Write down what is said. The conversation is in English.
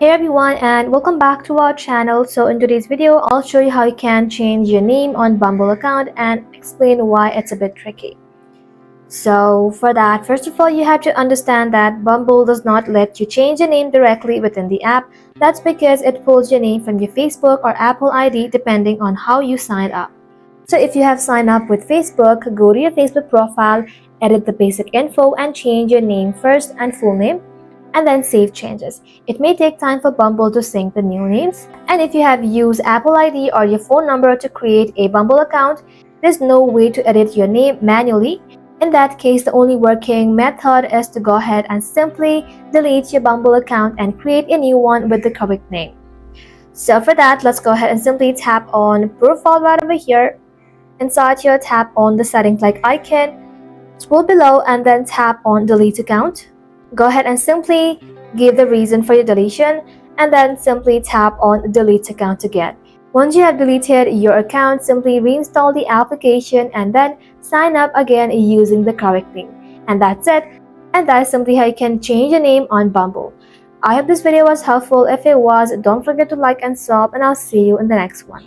Hey everyone, and welcome back to our channel. So in today's video, I'll show you how you can change your name on Bumble account and explain why it's a bit tricky. So for that, first of all, you have to understand that Bumble does not let you change your name directly within the app. That's because it pulls your name from your Facebook or Apple ID depending on how you sign up. So if you have signed up with Facebook, go to your Facebook profile, edit the basic info and change your name first and full name, and then save changes. It may take time for Bumble to sync the new names. And if you have used Apple ID or your phone number to create a Bumble account, there's no way to edit your name manually. In that case, the only working method is to go ahead and simply delete your Bumble account and create a new one with the correct name. So for that, let's go ahead and simply tap on Profile right over here. Inside here, tap on the settings like icon, scroll below and then tap on Delete Account. Go ahead and simply give the reason for your deletion and then simply tap on Delete Account again. Once you have deleted your account, simply reinstall the application and then sign up again using the correct name. And that's it. And that is simply how you can change your name on Bumble. I hope this video was helpful. If it was, don't forget to like and sub, and I'll see you in the next one.